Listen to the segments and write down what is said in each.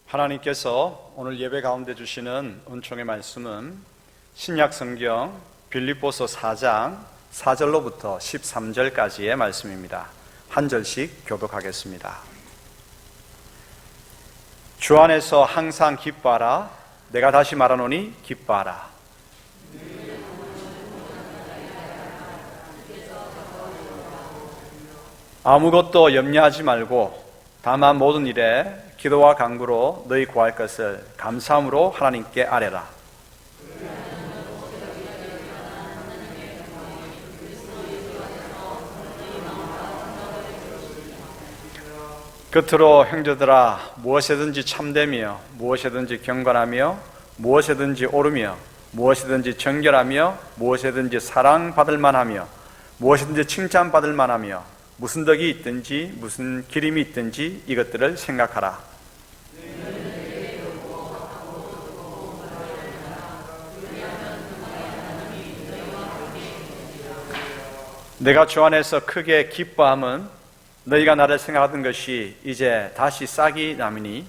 하나님께서 오늘 예배 가운데 주시는 은총의 말씀은 신약 성경 빌립보서 4장 4절로부터 13절까지의 말씀입니다. 한 절씩 교독하겠습니다. 주 안에서 항상 기뻐하라. 내가 다시 말하노니 기뻐하라. 아무것도 염려하지 말고 다만 모든 일에 기도와 간구로 너희 구할 것을 감사함으로 하나님께 아뢰라. 끝으로 형제들아, 무엇이든지 참되며 무엇이든지 경건하며 무엇이든지 옳으며 무엇이든지 정결하며 무엇이든지 사랑받을 만하며 무엇이든지 칭찬받을 만하며 무슨 덕이 있든지 무슨 기림이 있든지 이것들을 생각하라. 내가 주 안에서 크게 기뻐함은 너희가 나를 생각하던 것이 이제 다시 싹이 나미니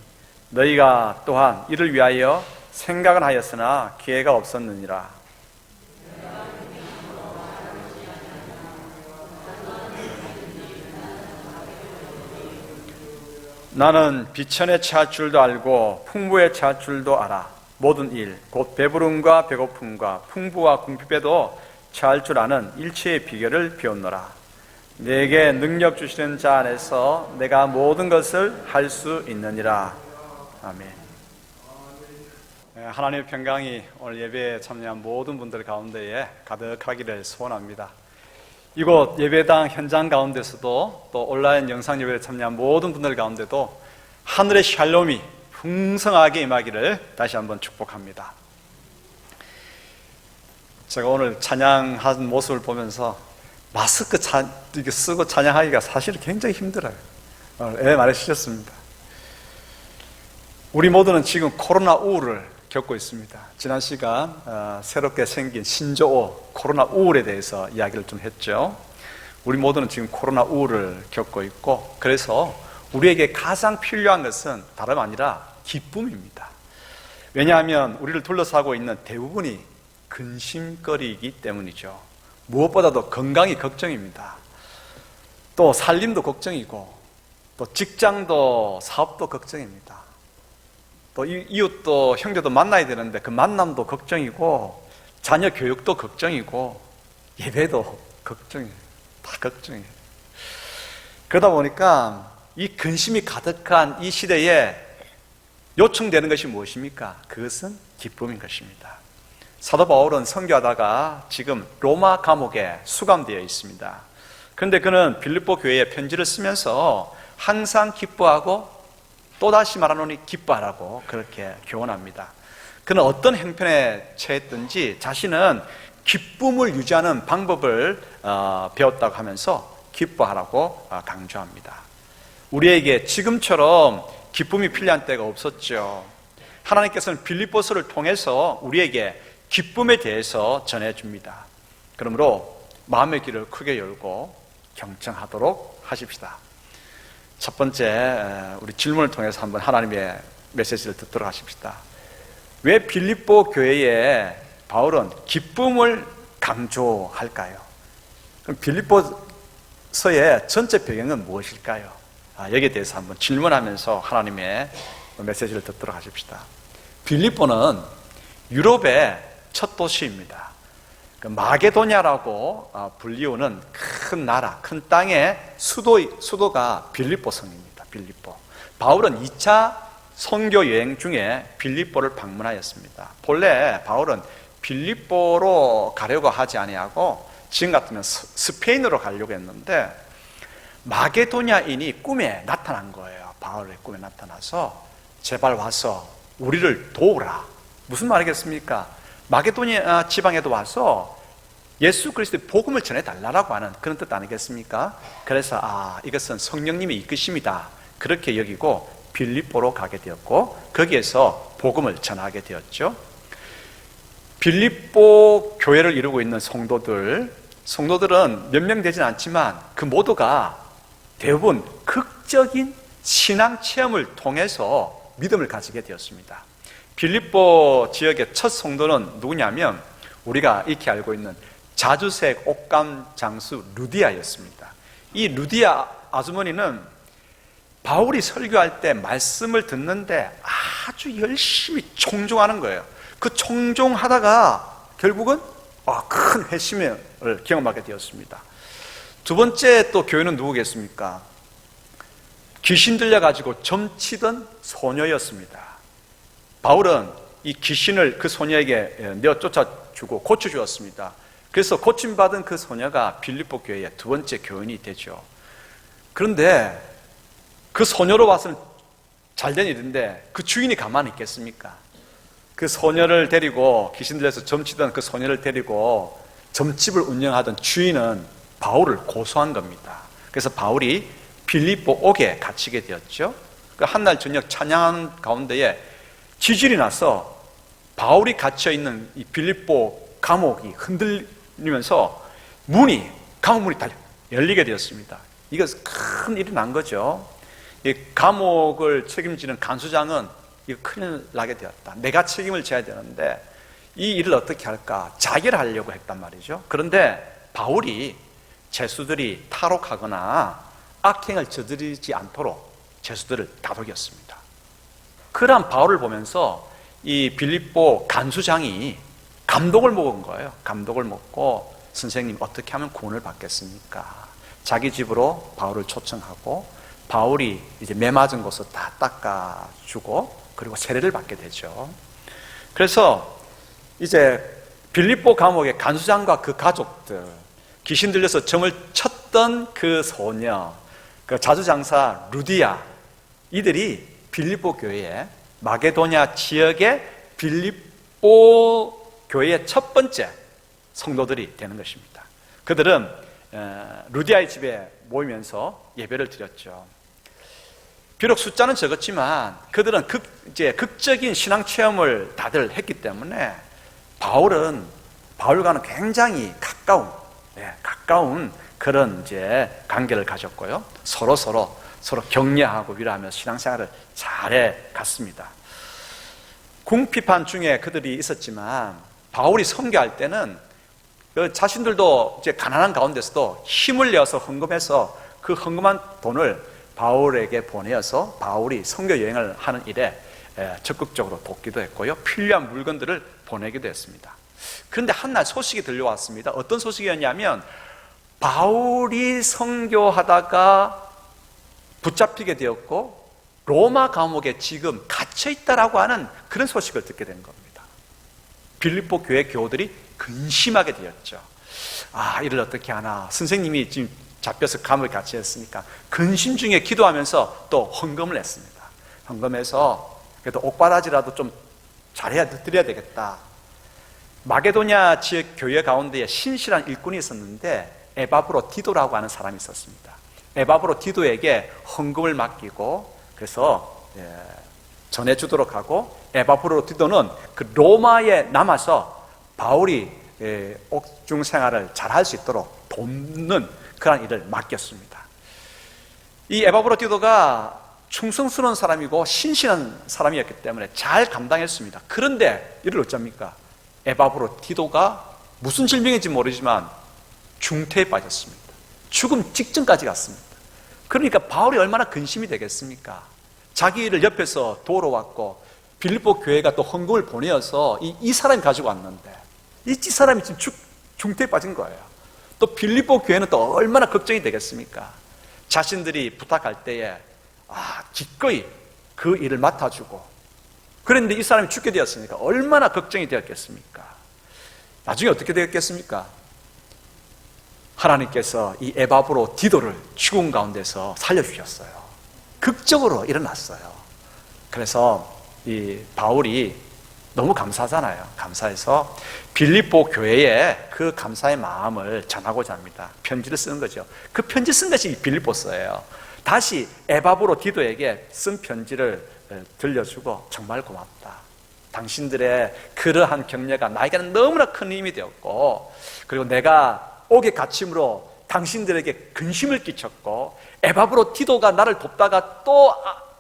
너희가 또한 이를 위하여 생각은 하였으나 기회가 없었느니라. 나는 비천에 처할 줄도 알고 풍부에 처할 줄도 알아. 모든 일, 곧 배부름과 배고픔과 풍부와 궁핍에도 처할 줄 아는 일체의 비결을 배웠노라. 내게 능력 주시는 자 안에서 내가 모든 것을 할 수 있느니라. 아멘. 하나님의 평강이 오늘 예배에 참여한 모든 분들 가운데에 가득하기를 소원합니다. 이곳 예배당 현장 가운데서도 또 온라인 영상 예배에 참여한 모든 분들 가운데도 하늘의 샬롬이 풍성하게 임하기를 다시 한번 축복합니다. 제가 오늘 찬양한 모습을 보면서 마스크 이렇게 쓰고 찬양하기가 사실 굉장히 힘들어요. 말해주셨습니다. 우리 모두는 지금 코로나 우울을 겪고 있습니다. 지난 시간 새롭게 생긴 신조어 코로나 우울에 대해서 이야기를 좀 했죠. 우리 모두는 지금 코로나 우울을 겪고 있고, 그래서 우리에게 가장 필요한 것은 다름 아니라 기쁨입니다. 왜냐하면 우리를 둘러싸고 있는 대부분이 근심거리이기 때문이죠. 무엇보다도 건강이 걱정입니다. 또 살림도 걱정이고, 또 직장도 사업도 걱정입니다. 또 이웃도 형제도 만나야 되는데 그 만남도 걱정이고, 자녀 교육도 걱정이고, 예배도 걱정이에요. 다 걱정이에요. 그러다 보니까 이 근심이 가득한 이 시대에 요청되는 것이 무엇입니까? 그것은 기쁨인 것입니다. 사도 바울은 선교하다가 지금 로마 감옥에 수감되어 있습니다. 그런데 그는 빌립보 교회에 편지를 쓰면서 항상 기뻐하고 또다시 말하노니 기뻐하라고 그렇게 교훈합니다. 그는 어떤 형편에 처했든지 자신은 기쁨을 유지하는 방법을 배웠다고 하면서 기뻐하라고 강조합니다. 우리에게 지금처럼 기쁨이 필요한 때가 없었죠. 하나님께서는 빌립보서를 통해서 우리에게 기쁨에 대해서 전해줍니다. 그러므로 마음의 길을 크게 열고 경청하도록 하십시다. 첫 번째, 우리 질문을 통해서 한번 하나님의 메시지를 듣도록 하십시다. 왜 빌립보 교회에 바울은 기쁨을 강조할까요? 그럼 빌립보서의 전체 배경은 무엇일까요? 여기에 대해서 한번 질문하면서 하나님의 메시지를 듣도록 하십시다. 빌립보는 유럽의 첫 도시입니다. 마게도냐라고 불리우는 큰 나라, 큰 땅의 수도가 빌립보 성입니다. 빌립보. 바울은 2차 선교 여행 중에 빌립보를 방문하였습니다. 본래 바울은 빌립보로 가려고 하지 아니하고 지금 같으면 스페인으로 가려고 했는데 마게도냐인이 꿈에 나타난 거예요. 바울의 꿈에 나타나서 제발 와서 우리를 도우라. 무슨 말이겠습니까? 마게도냐 지방에도 와서 예수 그리스도의 복음을 전해달라고 하는 그런 뜻 아니겠습니까? 그래서 이것은 성령님의 이끄심이다 그렇게 여기고 빌립보로 가게 되었고, 거기에서 복음을 전하게 되었죠. 빌립보 교회를 이루고 있는 성도들은 몇 명 되진 않지만 그 모두가 대부분 극적인 신앙 체험을 통해서 믿음을 가지게 되었습니다. 빌립보 지역의 첫 성도는 누구냐면 우리가 익히 알고 있는 자주색 옷감 장수 루디아였습니다. 이 루디아 아주머니는 바울이 설교할 때 말씀을 듣는데 아주 열심히 청종하는 거예요. 그 청종하다가 결국은 큰 회심을 경험하게 되었습니다. 두 번째 또 교회는 누구겠습니까? 귀신 들려가지고 점치던 소녀였습니다. 바울은 이 귀신을 그 소녀에게 내어 쫓아주고 고쳐주었습니다. 그래서 고침받은 그 소녀가 빌립보 교회의 두 번째 교인이 되죠. 그런데 그 소녀로 봐서는 잘된 일인데 그 주인이 가만히 있겠습니까? 그 소녀를 데리고, 귀신 들려서 점치던 그 소녀를 데리고 점집을 운영하던 주인은 바울을 고소한 겁니다. 그래서 바울이 빌립보 옥에 갇히게 되었죠. 그 한날 저녁 찬양하는 가운데에 지진이 나서 바울이 갇혀있는 이 빌립보 감옥이 흔들리면서 감옥 문이 다 열리게 되었습니다. 이거 큰 일이 난 거죠. 이 감옥을 책임지는 간수장은 이거 큰일 나게 되었다. 내가 책임을 져야 되는데 이 일을 어떻게 할까? 자기를 하려고 했단 말이죠. 그런데 바울이 죄수들이 탈옥하거나 악행을 저지르지 않도록 죄수들을 다독였습니다. 그러한 바울을 보면서 이 빌립보 간수장이 감독을 먹은 거예요. 감독을 먹고 선생님 어떻게 하면 구원을 받겠습니까? 자기 집으로 바울을 초청하고 바울이 이제 매 맞은 곳을 다 닦아주고 그리고 세례를 받게 되죠. 그래서 이제 빌립보 감옥의 간수장과 그 가족들, 귀신 들려서 점을 쳤던 그 소녀, 그 자주장사 루디아, 이들이 빌립보 교회에 마게도냐 지역의 빌립보 교회의 첫 번째 성도들이 되는 것입니다. 그들은 루디아의 집에 모이면서 예배를 드렸죠. 비록 숫자는 적었지만 그들은 극적인 신앙 체험을 다들 했기 때문에 바울과는 굉장히 가까운 그런 관계를 가졌고요. 서로 격려하고 위로하며 신앙생활을 잘해 갔습니다. 궁핍한 중에 그들이 있었지만 바울이 선교할 때는 그 자신들도 가난한 가운데서도 힘을 내어서 헌금해서 그 헌금한 돈을 바울에게 보내어서 바울이 선교 여행을 하는 일에 적극적으로 돕기도 했고요. 필요한 물건들을 보내기도 했습니다. 그런데 한날 소식이 들려왔습니다. 어떤 소식이었냐면 바울이 선교하다가 붙잡히게 되었고 로마 감옥에 지금 갇혀있다라고 하는 그런 소식을 듣게 된 겁니다. 빌립보 교회 교우들이 근심하게 되었죠. 이를 어떻게 하나. 선생님이 지금 잡혀서 감옥에 갇혀있으니까 근심 중에 기도하면서 또 헌금을 했습니다. 헌금해서 그래도 옥바라지라도 좀 잘해야 드려야 되겠다. 마게도냐 지역 교회 가운데에 신실한 일꾼이 있었는데 에바브로 디도라고 하는 사람이 있었습니다. 에바브로 디도에게 헌금을 맡기고 그래서 전해주도록 하고, 에바브로 디도는 그 로마에 남아서 바울이 옥중 생활을 잘할 수 있도록 돕는 그런 일을 맡겼습니다. 이 에바브로 디도가 충성스러운 사람이고 신실한 사람이었기 때문에 잘 감당했습니다. 그런데 이를 어쩝니까? 에바브로 디도가 무슨 질병인지 모르지만 중태에 빠졌습니다. 죽음 직전까지 갔습니다. 그러니까 바울이 얼마나 근심이 되겠습니까? 자기를 옆에서 도우러 왔고 빌립보 교회가 또 헌금을 보내어서 이 사람이 가지고 왔는데 이 사람이 지금 중태에 빠진 거예요. 또 빌립보 교회는 또 얼마나 걱정이 되겠습니까? 자신들이 부탁할 때에 기꺼이 그 일을 맡아주고, 그런데 이 사람이 죽게 되었으니까 얼마나 걱정이 되었겠습니까? 나중에 어떻게 되었겠습니까? 하나님께서 이 에바브로 디도를 죽음 가운데서 살려주셨어요. 극적으로 일어났어요. 그래서 이 바울이 너무 감사하잖아요. 감사해서 빌립보 교회에 그 감사의 마음을 전하고자 합니다. 편지를 쓰는 거죠. 그 편지 쓴 것이 빌립보서예요. 다시 에바브로 디도에게 쓴 편지를 들려주고 정말 고맙다. 당신들의 그러한 격려가 나에게는 너무나 큰 힘이 되었고, 그리고 내가 옥에 갇힘으로 당신들에게 근심을 끼쳤고, 에바브로 디도가 나를 돕다가 또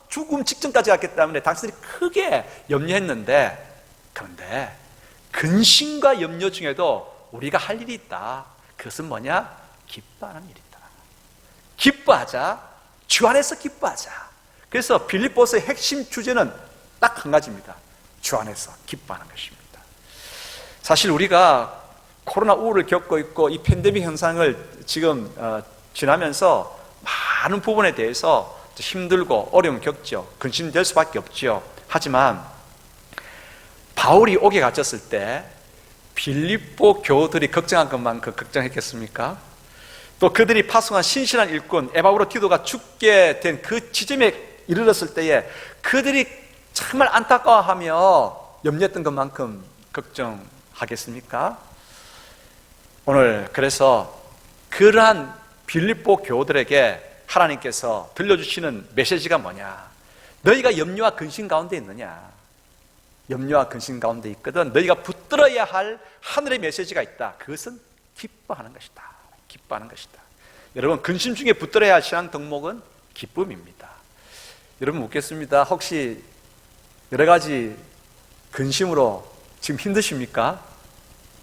죽음 직전까지 갔기 때문에 당신들이 크게 염려했는데, 그런데 근심과 염려 중에도 우리가 할 일이 있다. 그것은 뭐냐? 기뻐하는 일이다. 기뻐하자. 주 안에서 기뻐하자. 그래서 빌립보서의 핵심 주제는 딱 한 가지입니다. 주 안에서 기뻐하는 것입니다. 사실 우리가 코로나 우울을 겪고 있고 이 팬데믹 현상을 지금 지나면서 많은 부분에 대해서 힘들고 어려움을 겪죠. 근심될 수밖에 없죠. 하지만 바울이 옥에 갇혔을 때 빌립보 교우들이 걱정한 것만큼 걱정했겠습니까? 또 그들이 파송한 신실한 일꾼 에바브로 디도가 죽게 된 그 지점에 이르렀을 때에 그들이 정말 안타까워하며 염려했던 것만큼 걱정하겠습니까? 오늘 그래서 그러한 빌립보 교우들에게 하나님께서 들려주시는 메시지가 뭐냐? 너희가 염려와 근심 가운데 있느냐? 염려와 근심 가운데 있거든 너희가 붙들어야 할 하늘의 메시지가 있다. 그것은 기뻐하는 것이다. 기뻐하는 것이다. 여러분, 근심 중에 붙들어야 할 신앙 덕목은 기쁨입니다. 여러분, 묻겠습니다. 혹시 여러 가지 근심으로 지금 힘드십니까?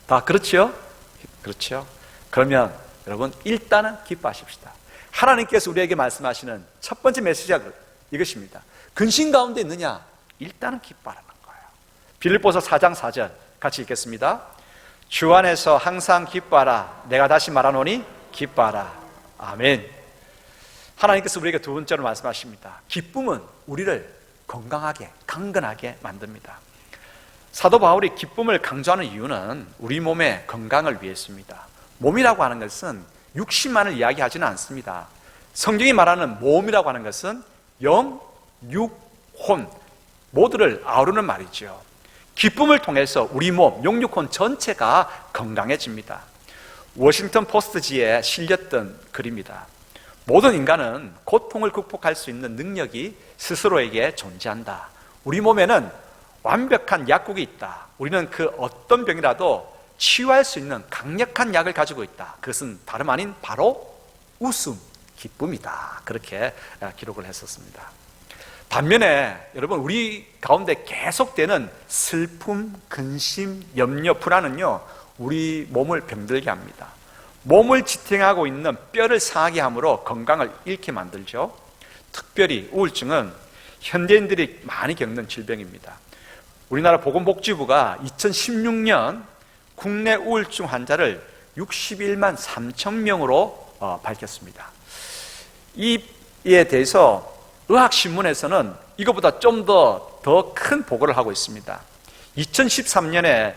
다 그렇죠? 그렇죠? 그러면 여러분, 일단은 기뻐하십시다. 하나님께서 우리에게 말씀하시는 첫 번째 메시지가 이것입니다. 근심 가운데 있느냐? 일단은 기뻐하라는 거예요. 빌립보서 4장 4절 같이 읽겠습니다. 주 안에서 항상 기뻐하라. 내가 다시 말하노니 기뻐하라. 아멘. 하나님께서 우리에게 두 번째로 말씀하십니다. 기쁨은 우리를 건강하게, 강건하게 만듭니다. 사도 바울이 기쁨을 강조하는 이유는 우리 몸의 건강을 위해서입니다. 몸이라고 하는 것은 육신만을 이야기하지는 않습니다. 성경이 말하는 몸이라고 하는 것은 영, 육, 혼 모두를 아우르는 말이죠. 기쁨을 통해서 우리 몸, 영, 육, 혼 전체가 건강해집니다. 워싱턴 포스트지에 실렸던 글입니다. 모든 인간은 고통을 극복할 수 있는 능력이 스스로에게 존재한다. 우리 몸에는 완벽한 약국이 있다. 우리는 그 어떤 병이라도 치유할 수 있는 강력한 약을 가지고 있다. 그것은 다름 아닌 바로 웃음, 기쁨이다. 그렇게 기록을 했었습니다. 반면에 여러분, 우리 가운데 계속되는 슬픔, 근심, 염려, 불안은요, 우리 몸을 병들게 합니다. 몸을 지탱하고 있는 뼈를 상하게 함으로 건강을 잃게 만들죠. 특별히 우울증은 현대인들이 많이 겪는 질병입니다. 우리나라 보건복지부가 2016년 국내 우울증 환자를 61만 3천 명으로 밝혔습니다. 이에 대해서 의학신문에서는 이것보다 좀 더 큰 보고를 하고 있습니다. 2009년에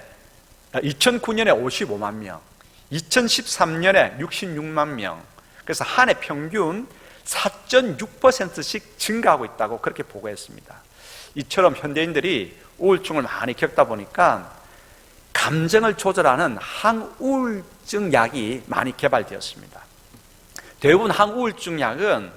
55만 명, 2013년에 66만 명, 그래서 한 해 평균 4.6%씩 증가하고 있다고 그렇게 보고했습니다. 이처럼 현대인들이 우울증을 많이 겪다 보니까 감정을 조절하는 항우울증 약이 많이 개발되었습니다. 대부분 항우울증 약은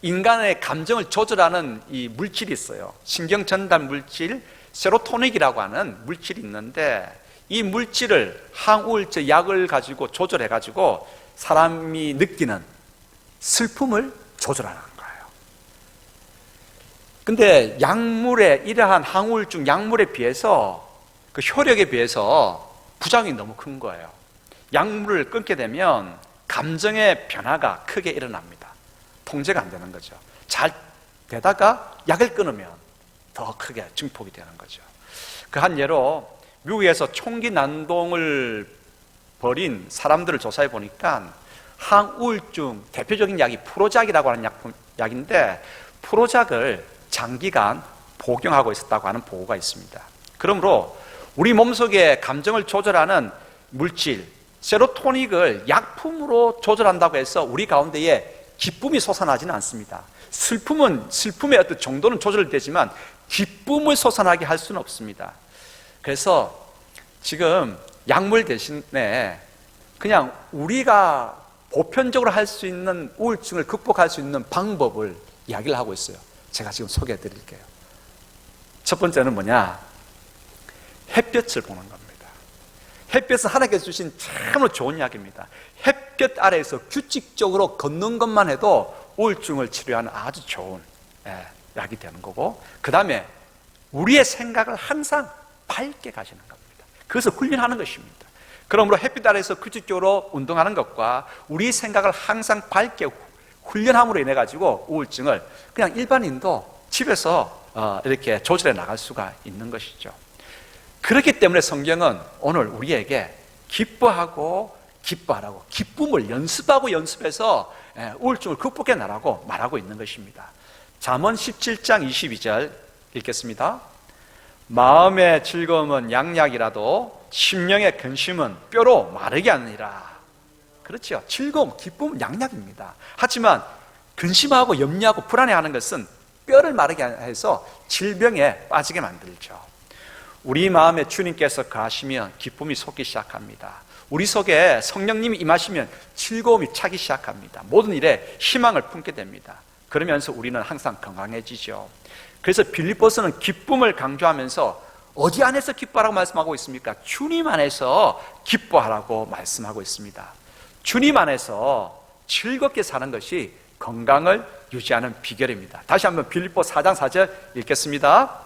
인간의 감정을 조절하는 이 물질이 있어요. 신경전달 물질 세로토닉이라고 하는 물질이 있는데 이 물질을 항우울제 약을 가지고 조절해 가지고 사람이 느끼는 슬픔을 조절하는 거예요. 근데 약물의 이러한 항우울증 약물에 비해서 그 효력에 비해서 부작용이 너무 큰 거예요. 약물을 끊게 되면 감정의 변화가 크게 일어납니다. 통제가 안 되는 거죠. 잘 되다가 약을 끊으면 더 크게 증폭이 되는 거죠. 그 한 예로 미국에서 총기 난동을 벌인 사람들을 조사해 보니까 항우울증 대표적인 약이 프로작이라고 하는 약인데 프로작을 장기간 복용하고 있었다고 하는 보고가 있습니다. 그러므로 우리 몸속의 감정을 조절하는 물질 세로토닉을 약품으로 조절한다고 해서 우리 가운데에 기쁨이 솟아나지는 않습니다. 슬픔은 슬픔의 어떤 정도는 조절되지만 기쁨을 솟아나게 할 수는 없습니다. 그래서 지금 약물 대신에 그냥 우리가 보편적으로 할 수 있는 우울증을 극복할 수 있는 방법을 이야기를 하고 있어요. 제가 지금 소개해 드릴게요. 첫 번째는 뭐냐? 햇볕을 보는 겁니다. 햇볕은 하나님께서 주신 참으로 좋은 약입니다. 햇볕 아래에서 규칙적으로 걷는 것만 해도 우울증을 치료하는 아주 좋은 약이 되는 거고, 그 다음에 우리의 생각을 항상 밝게 가시는 겁니다. 그것을 훈련하는 것입니다. 그러므로 햇빛 아래에서 규칙적으로 운동하는 것과 우리 생각을 항상 밝게 훈련함으로 인해 가지고 우울증을 그냥 일반인도 집에서 이렇게 조절해 나갈 수가 있는 것이죠. 그렇기 때문에 성경은 오늘 우리에게 기뻐하고 기뻐하라고, 기쁨을 연습하고 연습해서 우울증을 극복해 나라고 말하고 있는 것입니다. 잠언 17장 22절 읽겠습니다. 마음의 즐거움은 양약이라도 심령의 근심은 뼈로 마르게 하느니라. 그렇죠. 즐거움, 기쁨은 양약입니다. 하지만 근심하고 염려하고 불안해하는 것은 뼈를 마르게 해서 질병에 빠지게 만들죠. 우리 마음에 주님께서 거하시면 기쁨이 솟기 시작합니다. 우리 속에 성령님이 임하시면 즐거움이 차기 시작합니다. 모든 일에 희망을 품게 됩니다. 그러면서 우리는 항상 건강해지죠. 그래서 빌립보서는 기쁨을 강조하면서 어디 안에서 기뻐하라고 말씀하고 있습니까? 주님 안에서 기뻐하라고 말씀하고 있습니다. 주님 안에서 즐겁게 사는 것이 건강을 유지하는 비결입니다. 다시 한번 빌립보 4장 4절 읽겠습니다.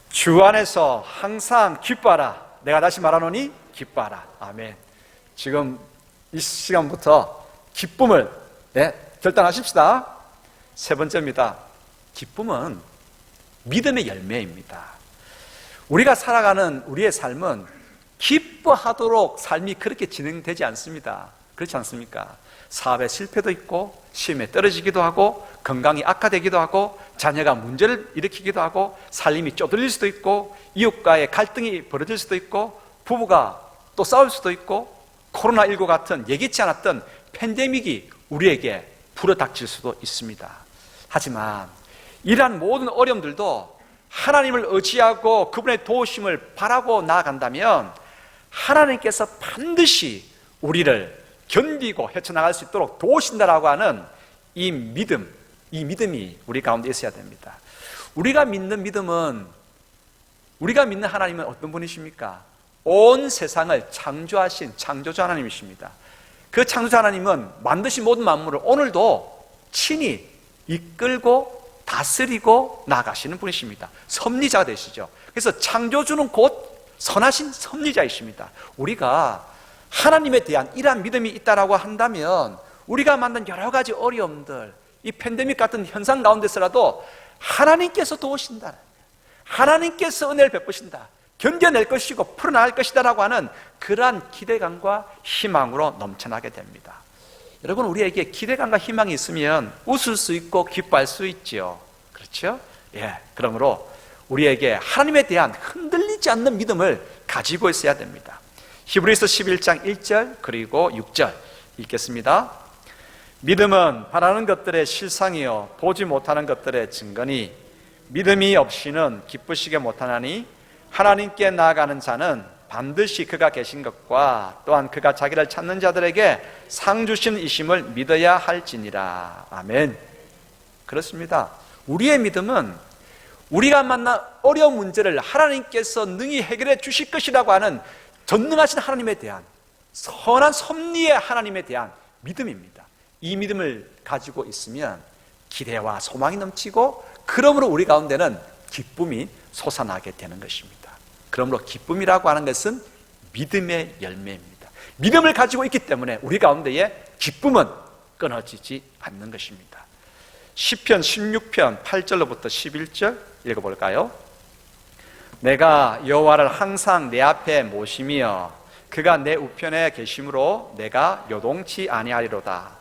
주 안에서 항상 기뻐하라. 내가 다시 말하노니 기뻐하라. 아멘. 지금 이 시간부터 기쁨을 결단하십시다. 세 번째입니다. 기쁨은 믿음의 열매입니다. 우리가 살아가는 우리의 삶은 기뻐하도록 삶이 그렇게 진행되지 않습니다. 그렇지 않습니까? 사업에 실패도 있고 시험에 떨어지기도 하고 건강이 악화되기도 하고 자녀가 문제를 일으키기도 하고 살림이 쪼들릴 수도 있고 이웃과의 갈등이 벌어질 수도 있고 부부가 또 싸울 수도 있고 코로나19 같은 예기치 않았던 팬데믹이 우리에게 불어닥칠 수도 있습니다. 하지만 이러한 모든 어려움들도 하나님을 의지하고 그분의 도우심을 바라고 나아간다면 하나님께서 반드시 우리를 견디고 헤쳐나갈 수 있도록 도우신다라고 하는 이 믿음이 우리 가운데 있어야 됩니다. 우리가 믿는 하나님은 어떤 분이십니까? 온 세상을 창조하신 창조주 하나님이십니다. 그 창조주 하나님은 만드신 모든 만물을 오늘도 친히 이끌고 다스리고 나가시는 분이십니다. 섭리자가 되시죠. 그래서 창조주는 곧 선하신 섭리자이십니다. 우리가 하나님에 대한 이러한 믿음이 있다라고 한다면 우리가 만난 여러 가지 어려움들, 이 팬데믹 같은 현상 가운데서라도 하나님께서 도우신다, 하나님께서 은혜를 베푸신다, 견뎌낼 것이고 풀어나갈 것이다라고 하는 그러한 기대감과 희망으로 넘쳐나게 됩니다. 여러분, 우리에게 기대감과 희망이 있으면 웃을 수 있고 기뻐할 수 있죠. 그렇죠? 그러므로 우리에게 하나님에 대한 흔들리지 않는 믿음을 가지고 있어야 됩니다. 히브리서 11장 1절 그리고 6절 읽겠습니다. 믿음은 바라는 것들의 실상이요 보지 못하는 것들의 증거니 믿음이 없이는 기쁘시게 못하나니 하나님께 나아가는 자는 반드시 그가 계신 것과 또한 그가 자기를 찾는 자들에게 상 주신 이심을 믿어야 할지니라. 아멘. 그렇습니다. 우리의 믿음은 우리가 만난 어려운 문제를 하나님께서 능히 해결해 주실 것이라고 하는 전능하신 하나님에 대한 선한 섭리의 하나님에 대한 믿음입니다. 이 믿음을 가지고 있으면 기대와 소망이 넘치고 그러므로 우리 가운데는 기쁨이 솟아나게 되는 것입니다. 그러므로 기쁨이라고 하는 것은 믿음의 열매입니다. 믿음을 가지고 있기 때문에 우리 가운데에 기쁨은 끊어지지 않는 것입니다. 시편 16편 8절로부터 11절 읽어볼까요? 내가 여호와를 항상 내 앞에 모시며 그가 내 우편에 계심으로 내가 요동치 아니하리로다.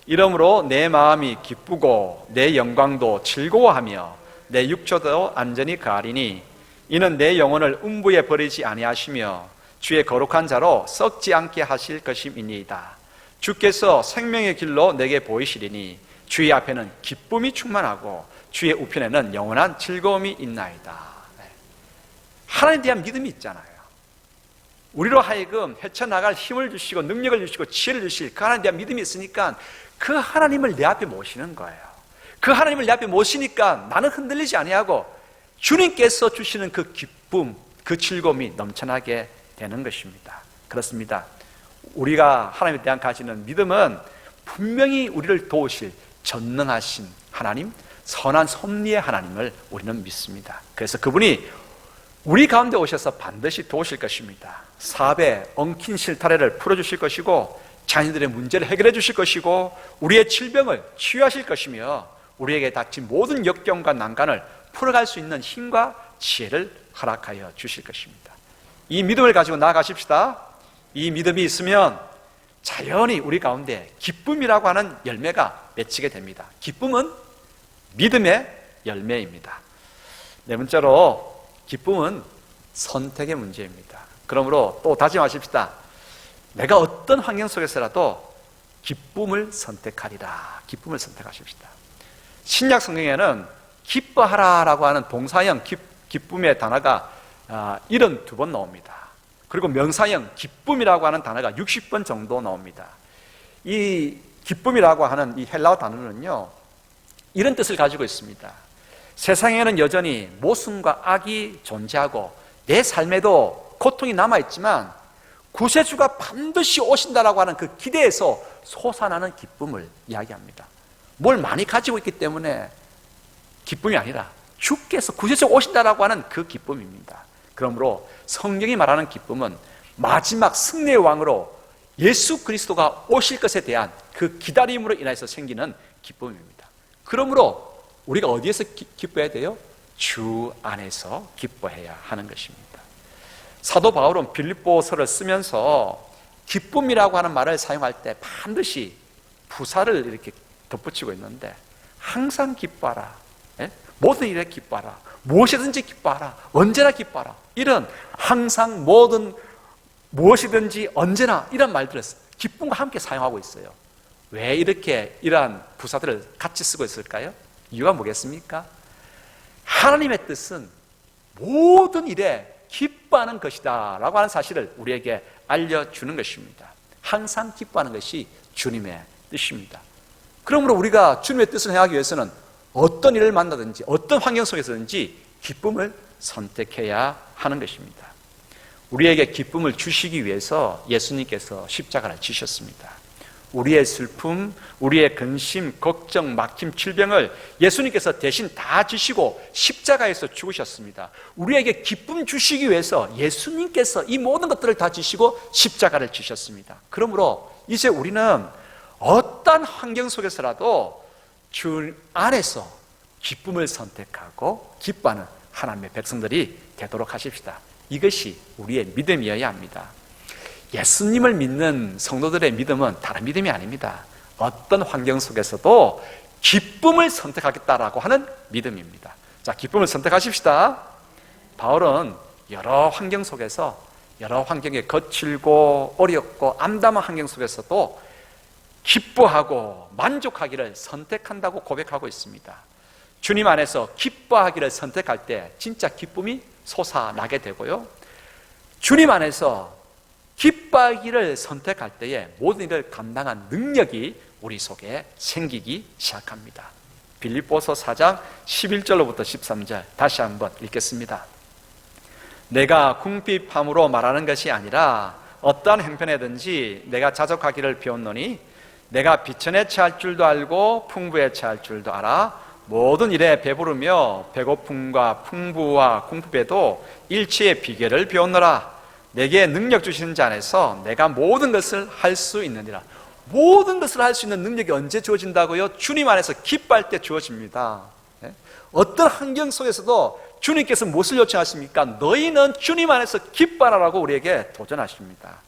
이러므로 내 마음이 기쁘고 내 영광도 즐거워하며 내 육체도 안전히 거하리니 이는 내 영혼을 음부에 버리지 아니하시며 주의 거룩한 자로 썩지 않게 하실 것임이니이다. 주께서 생명의 길로 내게 보이시리니 주의 앞에는 기쁨이 충만하고 주의 우편에는 영원한 즐거움이 있나이다. 하나님에 대한 믿음이 있잖아요. 우리로 하여금 헤쳐나갈 힘을 주시고 능력을 주시고 지혜를 주실 그 하나님에 대한 믿음이 있으니까 그 하나님을 내 앞에 모시는 거예요. 그 하나님을 내 앞에 모시니까 나는 흔들리지 아니하고 주님께서 주시는 그 기쁨, 그 즐거움이 넘쳐나게 되는 것입니다. 그렇습니다. 우리가 하나님에 대한 가지는 믿음은 분명히 우리를 도우실 전능하신 하나님, 선한 섭리의 하나님을 우리는 믿습니다. 그래서 그분이 우리 가운데 오셔서 반드시 도우실 것입니다. 사업에 엉킨 실타래를 풀어주실 것이고, 자녀들의 문제를 해결해 주실 것이고, 우리의 질병을 치유하실 것이며, 우리에게 닥친 모든 역경과 난간을 풀어갈 수 있는 힘과 지혜를 허락하여 주실 것입니다. 이 믿음을 가지고 나아가십시다. 이 믿음이 있으면 자연히 우리 가운데 기쁨이라고 하는 열매가 맺히게 됩니다. 기쁨은 믿음의 열매입니다. 네 번째로, 기쁨은 선택의 문제입니다. 그러므로 또 다짐하십시다. 내가 어떤 환경 속에서라도 기쁨을 선택하리라. 기쁨을 선택하십시다. 신약 성경에는 기뻐하라라고 하는 동사형 기쁨의 단어가 72번 나옵니다. 그리고 명사형 기쁨이라고 하는 단어가 60번 정도 나옵니다. 이 기쁨이라고 하는 이 헬라어 단어는요, 이런 뜻을 가지고 있습니다. 세상에는 여전히 모순과 악이 존재하고 내 삶에도 고통이 남아있지만 구세주가 반드시 오신다라고 하는 그 기대에서 솟아나는 기쁨을 이야기합니다. 뭘 많이 가지고 있기 때문에 기쁨이 아니라 주께서 구세주가 오신다라고 하는 그 기쁨입니다. 그러므로 성경이 말하는 기쁨은 마지막 승리의 왕으로 예수 그리스도가 오실 것에 대한 그 기다림으로 인해서 생기는 기쁨입니다. 그러므로 우리가 어디에서 기뻐해야 돼요? 주 안에서 기뻐해야 하는 것입니다. 사도 바울은 빌립보서를 쓰면서 기쁨이라고 하는 말을 사용할 때 반드시 부사를 이렇게 덧붙이고 있는데, 항상 기뻐하라, 모든 일에 기뻐하라, 무엇이든지 기뻐하라, 언제나 기뻐하라, 이런 항상 모든 무엇이든지 언제나 이런 말들을 기쁨과 함께 사용하고 있어요. 왜 이렇게 이러한 부사들을 같이 쓰고 있을까요? 이유가 뭐겠습니까? 하나님의 뜻은 모든 일에 기뻐하는 것이다 라고 하는 사실을 우리에게 알려주는 것입니다. 항상 기뻐하는 것이 주님의 뜻입니다. 그러므로 우리가 주님의 뜻을 행하기 위해서는 어떤 일을 만나든지 어떤 환경 속에서든지 기쁨을 선택해야 하는 것입니다. 우리에게 기쁨을 주시기 위해서 예수님께서 십자가를 지셨습니다. 우리의 슬픔, 우리의 근심, 걱정, 막힘, 질병을 예수님께서 대신 다 지시고 십자가에서 죽으셨습니다. 우리에게 기쁨 주시기 위해서 예수님께서 이 모든 것들을 다 지시고 십자가를 지셨습니다. 그러므로 이제 우리는 어떤 환경 속에서라도 주 안에서 기쁨을 선택하고 기뻐하는 하나님의 백성들이 되도록 하십시다. 이것이 우리의 믿음이어야 합니다. 예수님을 믿는 성도들의 믿음은 다른 믿음이 아닙니다. 어떤 환경 속에서도 기쁨을 선택하겠다라고 하는 믿음입니다. 자, 기쁨을 선택하십시다. 바울은 여러 환경 속에서, 여러 환경에 거칠고 어렵고 암담한 환경 속에서도 기뻐하고 만족하기를 선택한다고 고백하고 있습니다. 주님 안에서 기뻐하기를 선택할 때 진짜 기쁨이 솟아나게 되고요, 주님 안에서 기뻐하기를 선택할 때에 모든 일을 감당한 능력이 우리 속에 생기기 시작합니다. 빌립보서 4장 11절로부터 13절 다시 한번 읽겠습니다. 내가 궁핍함으로 말하는 것이 아니라 어떠한 형편에든지 내가 자족하기를 배웠노니 내가 비천에 처할 줄도 알고 풍부에 처할 줄도 알아. 모든 일에 배부르며 배고픔과 풍부와 궁핍에도 일치의 비결을 배웠노라. 내게 능력 주시는 자 안에서 내가 모든 것을 할 수 있느니라. 모든 것을 할 수 있는 능력이 언제 주어진다고요? 주님 안에서 기뻐할 때 주어집니다. 어떤 환경 속에서도 주님께서 무엇을 요청하십니까? 너희는 주님 안에서 기뻐하라고 우리에게 도전하십니다.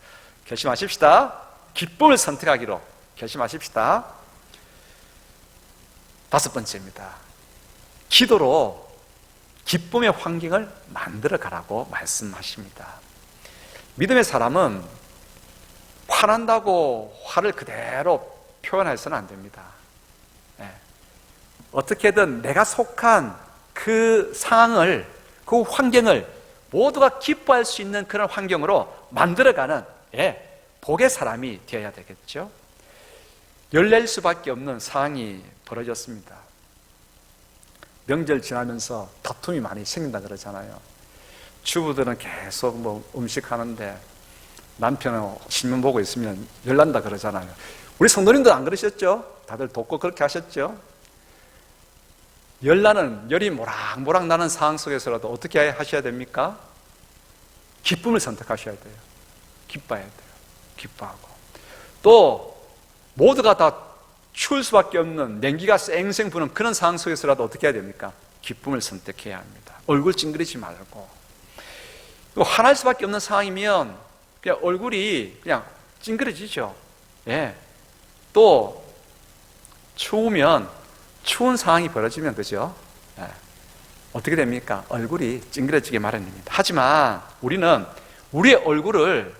결심하십시다. 기쁨을 선택하기로 결심하십시다. 다섯 번째입니다. 기도로 기쁨의 환경을 만들어 가라고 말씀하십니다. 믿음의 사람은 화난다고 화를 그대로 표현해서는 안 됩니다. 어떻게든 내가 속한 그 상황을, 그 환경을 모두가 기뻐할 수 있는 그런 환경으로 만들어가는 복의 사람이 되어야 되겠죠. 열낼 수밖에 없는 상황이 벌어졌습니다. 명절 지나면서 다툼이 많이 생긴다 그러잖아요. 주부들은 계속 음식 하는데 남편은 신문 보고 있으면 열난다 그러잖아요. 우리 성도님들 안 그러셨죠? 다들 돕고 그렇게 하셨죠? 열이 모락모락 나는 상황 속에서라도 어떻게 하셔야 됩니까? 기쁨을 선택하셔야 돼요. 기뻐야 돼요. 기뻐하고. 또 모두가 다 추울 수밖에 없는 냉기가 쌩쌩 부는 그런 상황 속에서라도 어떻게 해야 됩니까? 기쁨을 선택해야 합니다. 얼굴 찡그리지 말고. 또 화날 수밖에 없는 상황이면 그냥 얼굴이 그냥 찡그려지죠. 예. 또 추우면 추운 상황이 벌어지면 그죠? 예. 어떻게 됩니까? 얼굴이 찡그려지게 마련입니다. 하지만 우리는 우리의 얼굴을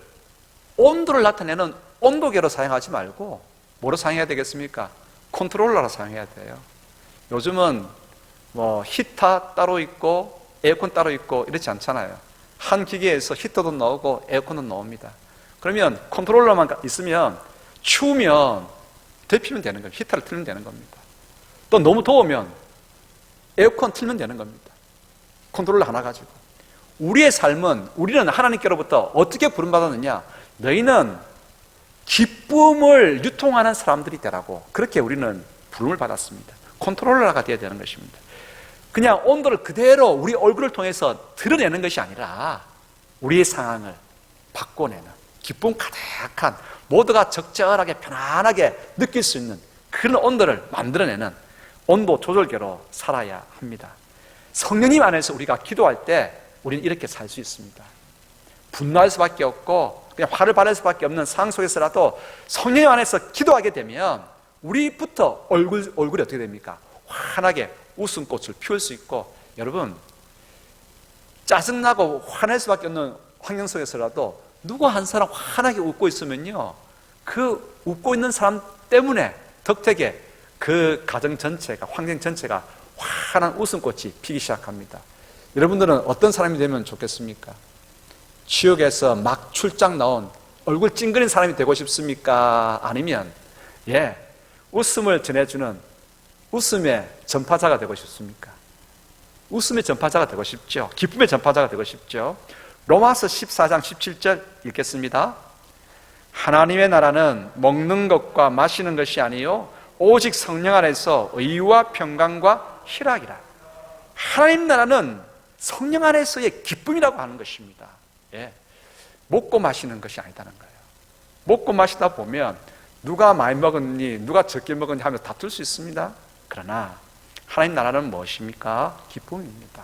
온도를 나타내는 온도계로 사용하지 말고 뭐로 사용해야 되겠습니까? 컨트롤러로 사용해야 돼요. 요즘은 뭐 히터 따로 있고 에어컨 따로 있고 이렇지 않잖아요. 한 기계에서 히터도 나오고 에어컨도 나옵니다. 그러면 컨트롤러만 있으면 추우면 데피면 되는 거예요. 히터를 틀면 되는 겁니다. 또 너무 더우면 에어컨 틀면 되는 겁니다. 컨트롤러 하나 가지고. 우리의 삶은 우리는 하나님께로부터 어떻게 부름받았느냐? 너희는 기쁨을 유통하는 사람들이 되라고 그렇게 우리는 부름을 받았습니다. 컨트롤러가 되어야 되는 것입니다. 그냥 온도를 그대로 우리 얼굴을 통해서 드러내는 것이 아니라 우리의 상황을 바꿔내는 기쁨 가득한 모두가 적절하게 편안하게 느낄 수 있는 그런 온도를 만들어내는 온도 조절계로 살아야 합니다. 성령님 안에서 우리가 기도할 때 우리는 이렇게 살 수 있습니다. 분노할 수밖에 없고 그냥 화를 발할 수밖에 없는 상황 속에서라도 성령 안에서 기도하게 되면 우리부터 얼굴이 어떻게 됩니까? 환하게 웃음꽃을 피울 수 있고, 여러분 짜증나고 화낼 수밖에 없는 환경 속에서라도 누구 한 사람 환하게 웃고 있으면요, 그 웃고 있는 사람 때문에 덕택에 그 가정 전체가, 환경 전체가 환한 웃음꽃이 피기 시작합니다. 여러분들은 어떤 사람이 되면 좋겠습니까? 지옥에서 막 출장 나온 얼굴 찡그린 사람이 되고 싶습니까? 아니면 웃음을 전해주는 웃음의 전파자가 되고 싶습니까? 웃음의 전파자가 되고 싶죠. 기쁨의 전파자가 되고 싶죠. 로마서 14장 17절 읽겠습니다. 하나님의 나라는 먹는 것과 마시는 것이 아니요 오직 성령 안에서 의와 평강과 희락이라. 하나님 나라는 성령 안에서의 기쁨이라고 하는 것입니다. 먹고 마시는 것이 아니다는 거예요. 먹고 마시다 보면 누가 많이 먹었니, 누가 적게 먹었니 하며 다툴 수 있습니다. 그러나 하나님 나라는 무엇입니까? 기쁨입니다.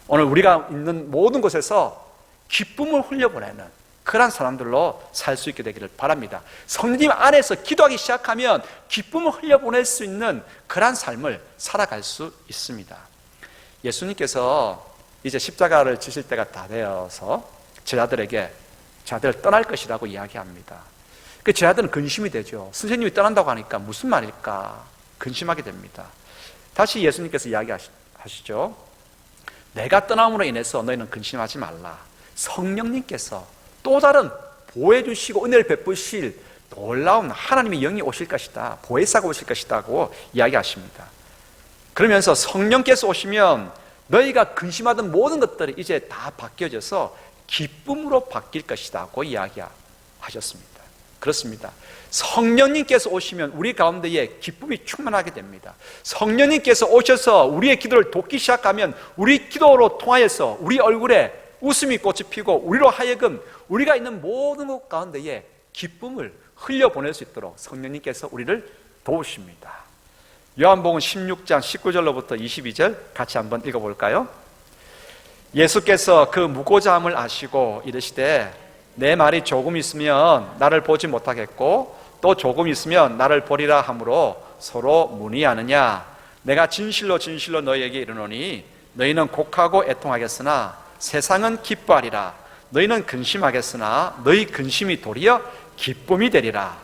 오늘 우리가 있는 모든 곳에서 기쁨을 흘려보내는 그런 사람들로 살 수 있게 되기를 바랍니다. 성님 안에서 기도하기 시작하면 기쁨을 흘려보낼 수 있는 그런 삶을 살아갈 수 있습니다. 예수님께서 이제 십자가를 지실 때가 다 되어서 제자들에게 제자들을 떠날 것이라고 이야기합니다. 그 제자들은 근심이 되죠. 선생님이 떠난다고 하니까 무슨 말일까 근심하게 됩니다. 다시 예수님께서 이야기하시죠. 내가 떠남으로 인해서 너희는 근심하지 말라. 성령님께서 또 다른 보호해 주시고 은혜를 베푸실 놀라운 하나님의 영이 오실 것이다, 보혜사가 오실 것이다고 이야기하십니다. 그러면서 성령께서 오시면 너희가 근심하던 모든 것들이 이제 다 바뀌어져서 기쁨으로 바뀔 것이다고 이야기하셨습니다. 그렇습니다. 성령님께서 오시면 우리 가운데에 기쁨이 충만하게 됩니다. 성령님께서 오셔서 우리의 기도를 돕기 시작하면 우리 기도로 통하여서 우리 얼굴에 웃음이 꽃이 피고 우리로 하여금 우리가 있는 모든 것 가운데에 기쁨을 흘려보낼 수 있도록 성령님께서 우리를 도우십니다. 요한복음 16장 19절로부터 22절 같이 한번 읽어볼까요? 예수께서 그 묻고자 함을 아시고 이르시되 내 말이 조금 있으면 나를 보지 못하겠고 또 조금 있으면 나를 보리라 하므로 서로 문의하느냐. 내가 진실로 진실로 너희에게 이르노니 너희는 곡하고 애통하겠으나 세상은 기뻐하리라. 너희는 근심하겠으나 너희 근심이 도리어 기쁨이 되리라.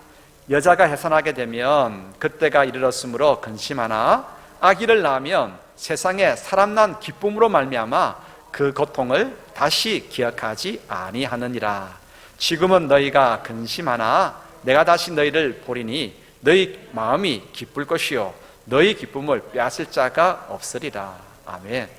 여자가 해산하게 되면 그때가 이르렀으므로 근심하나 아기를 낳으면 세상에 사람 난 기쁨으로 말미암아 그 고통을 다시 기억하지 아니하느니라. 지금은 너희가 근심하나 내가 다시 너희를 보리니 너희 마음이 기쁠 것이요 너희 기쁨을 빼앗을 자가 없으리라. 아멘.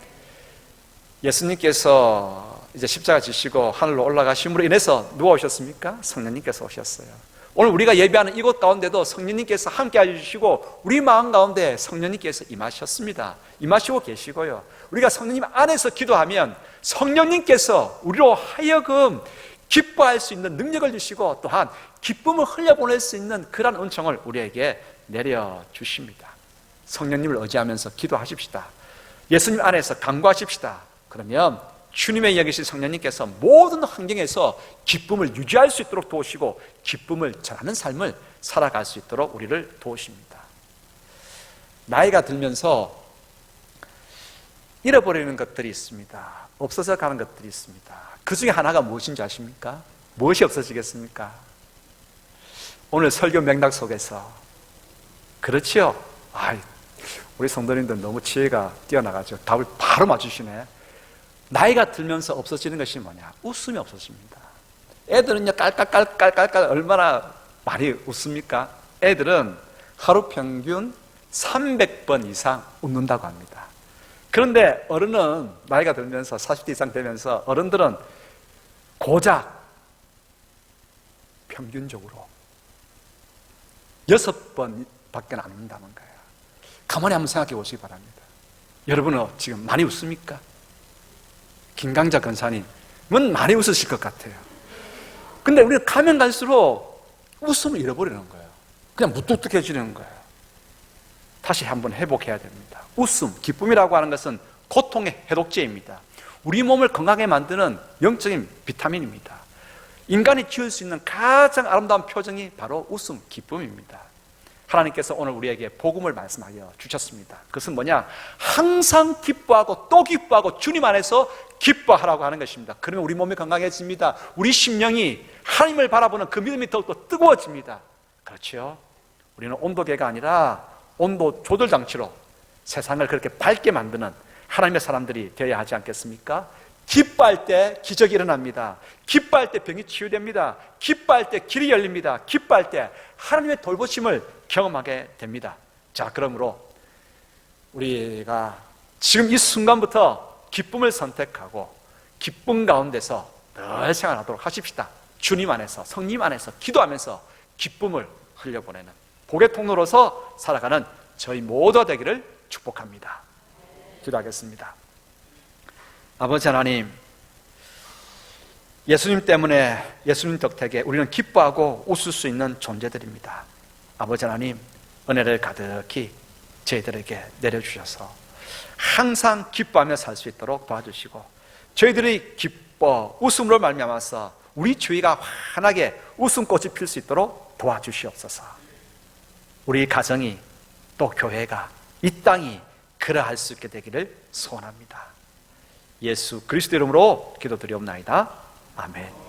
예수님께서 이제 십자가 지시고 하늘로 올라가심으로 인해서 누가 오셨습니까? 성령님께서 오셨어요. 오늘 우리가 예배하는 이곳 가운데도 성령님께서 함께 해주시고 우리 마음 가운데 성령님께서 임하셨습니다. 임하시고 계시고요. 우리가 성령님 안에서 기도하면 성령님께서 우리로 하여금 기뻐할 수 있는 능력을 주시고 또한 기쁨을 흘려보낼 수 있는 그런 은총을 우리에게 내려주십니다. 성령님을 의지하면서 기도하십시다. 예수님 안에서 간구하십시다. 그러면 주님의 여기신 성령님께서 모든 환경에서 기쁨을 유지할 수 있도록 도우시고 기쁨을 전하는 삶을 살아갈 수 있도록 우리를 도우십니다. 나이가 들면서 잃어버리는 것들이 있습니다. 없어져 가는 것들이 있습니다. 그 중에 하나가 무엇인지 아십니까? 무엇이 없어지겠습니까? 오늘 설교 맥락 속에서 그렇지요? 우리 성도님들 너무 지혜가 뛰어나가죠. 답을 바로 맞추시네. 나이가 들면서 없어지는 것이 뭐냐? 웃음이 없어집니다. 애들은요 깔깔깔깔깔 얼마나 많이 웃습니까? 애들은 하루 평균 300번 이상 웃는다고 합니다. 그런데 어른은 나이가 들면서 40대 이상 되면서 어른들은 고작 평균적으로 6번밖에 안 웃는다는 거예요. 가만히 한번 생각해 보시기 바랍니다. 여러분은 지금 많이 웃습니까? 김강자 권사님은 많이 웃으실 것 같아요. 근데 우리가 가면 갈수록 웃음을 잃어버리는 거예요. 그냥 무뚝뚝해지는 거예요. 다시 한번 회복해야 됩니다. 웃음, 기쁨이라고 하는 것은 고통의 해독제입니다. 우리 몸을 건강하게 만드는 영적인 비타민입니다. 인간이 지을 수 있는 가장 아름다운 표정이 바로 웃음, 기쁨입니다. 하나님께서 오늘 우리에게 복음을 말씀하여 주셨습니다. 그것은 뭐냐? 항상 기뻐하고 또 기뻐하고 주님 안에서 기뻐하라고 하는 것입니다. 그러면 우리 몸이 건강해집니다. 우리 심령이 하나님을 바라보는 그 믿음이 더욱더 뜨거워집니다. 그렇죠? 우리는 온도계가 아니라 온도 조절 장치로 세상을 그렇게 밝게 만드는 하나님의 사람들이 되어야 하지 않겠습니까? 기뻐할 때 기적이 일어납니다. 기뻐할 때 병이 치유됩니다. 기뻐할 때 길이 열립니다. 기뻐할 때 하나님의 돌보심을 경험하게 됩니다. 자, 그러므로 우리가 지금 이 순간부터 기쁨을 선택하고 기쁨 가운데서 늘 생활하도록 하십시다. 주님 안에서, 성님 안에서 기도하면서 기쁨을 흘려보내는 복의 통로로서 살아가는 저희 모두가 되기를 축복합니다. 기도하겠습니다. 아버지 하나님, 예수님 때문에, 예수님 덕택에 우리는 기뻐하고 웃을 수 있는 존재들입니다. 아버지 하나님, 은혜를 가득히 저희들에게 내려주셔서 항상 기뻐하며 살 수 있도록 도와주시고 저희들이 기뻐 웃음으로 말미암아서 우리 주위가 환하게 웃음꽃이 필 수 있도록 도와주시옵소서. 우리 가정이 또 교회가 이 땅이 그러할 수 있게 되기를 소원합니다. 예수 그리스도 이름으로 기도드리옵나이다. 아멘.